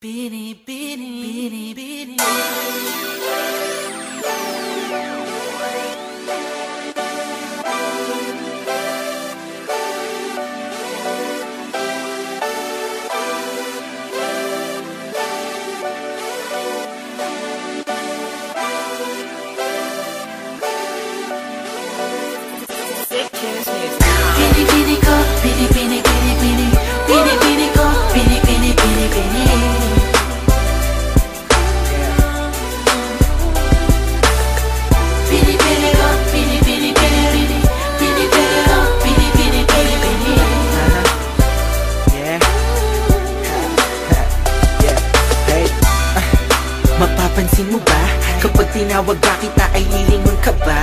Bini, bini, bini, bini. Bini, bini ko, bini, bini, bini, bini. Bini, bini ko, bini, bini, bini, bini. Bini, bini ko, bini, bini, bini, bini. Bini, bini ko, bini, bini, bini, bini. Yeah. Yeah. Hey. Mapapansin mo ba? Kapag tinawag ka kita ay lilingon ka ba?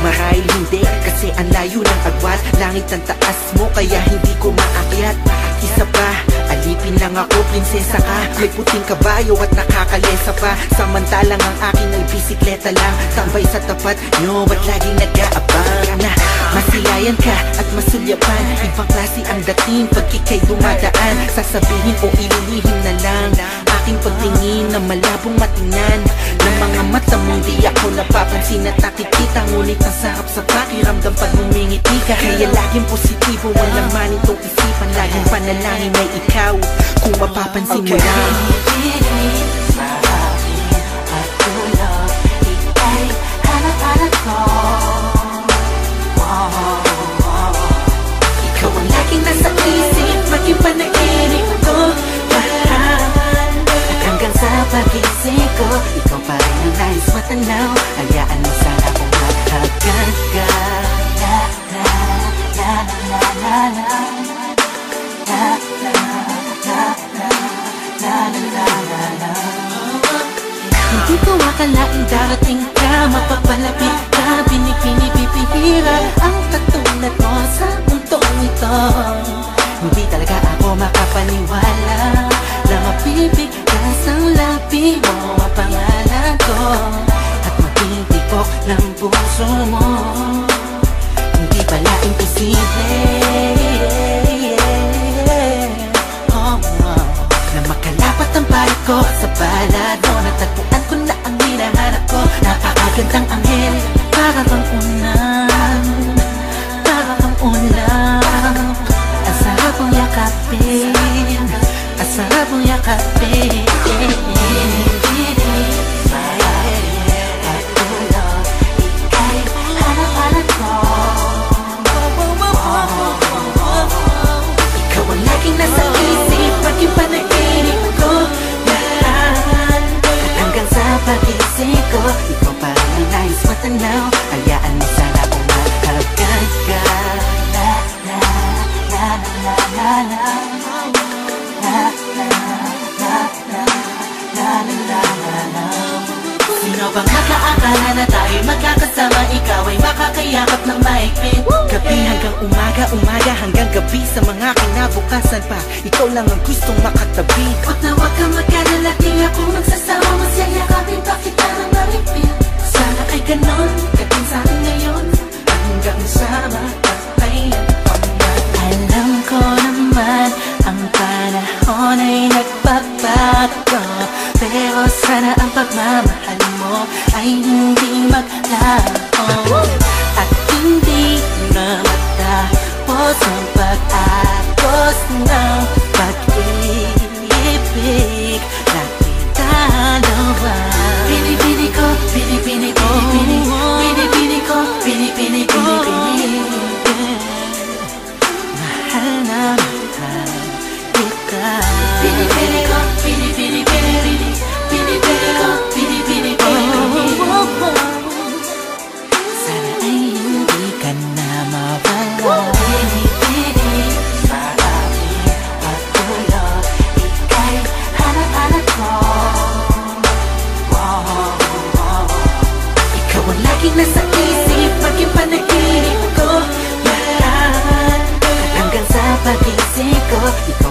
Marahil hindi, kasi ang layo ng agwat. Langit ang taas mo, kaya hindi ko maakyat. Isa pa, alipin lang ako, prinsesa ka. May puting kabayo at nakakalesa pa. Samantalang ang akin ay bisikleta lang. Tambay sa tapat nyo at laging nag-aabang na masilayan ka at masulyapan. Ibang klase ang dating pag ika'y dumadaan. Sasabihin o ililihim na lang aking pagtingin na malabong matingnan ng mga mata mong di ako napapansin at nakikita. Ngunit ang sarap sa pakiramdam pag humingiti ka. Kaya laging positibo ang laman itong isipan. Laging panalangin ay ikaw kung mapapansin mo lang. Sa akin at tulog, ika'y hanap-hanap ko. Ikaw ang laging nasa isip, maging panaginip ko. At hanggang sa pagising ko, ikaw pa rin ang nais matanaw. Hayaan mo sana kung maghagan ka. La la la la la la la la la la la la la. Hindi ko akalaing darating ka, mapapalapit ka, binibini-bibihira ang katulad mo sa mundong ito. Hindi talaga ako makapaniwala na mapipiglas ang labi mo ang pangalan ko at magtitibok ng puso mo. Hindi pala imposible na makalapat ang bayad ko sa balado. Natagpuan ko na ang hinahanap ko. Napakagandang anghel, para kang unang, para kang unang. Ang sarap mong yakapin, ang sarap mong yakapin. At tulog, ika'y hanap-hanap ko. Ikaw ang laging nasa isip, maging panaginip ko. At hanggang sa pagising ko, ikaw pa rin ang nais matanaw. Hayaan mo sana kung maghagan ka. La la la la la la la la la la la la la. Sino bang makaakala na tayo'y magkakasama? Ikaw ay makakayakap ng mahigpit. Gabi hanggang umaga, umaga hanggang gabi. Sa mga kinabukasan pa, ikaw lang ang gustong makatabi. Huwag na huwag kang magkalala, di ako magsasawa. Masyayakapin pa kita ng mahigpit. Sana ay ganon, kating sa akin ngayon, hanggang sa makakayan. Alam ko naman, ang panahon ay nagbabago, pero sana ang pagmamahal mo ay hindi maglaho. At hindi na matapos ang pag-agos ng pag-ibig natin dalawa. Bini-bini ko, bini-bini, bini-bini. Bini-bini ko, bini-bini, bini-bini. Mahal na mahal kita. Bini-bini ko, bini-bini, bini-bini. Bini-bini ko, bini-bini, bini-bini. Sana ay hindi ka na mawala. Bini-bini sa akin at tulog, ika'y hanap-hanap ko. Ikaw ang laging nasa isip, maging panaginip ko. At hanggang sa pagising ko, ikaw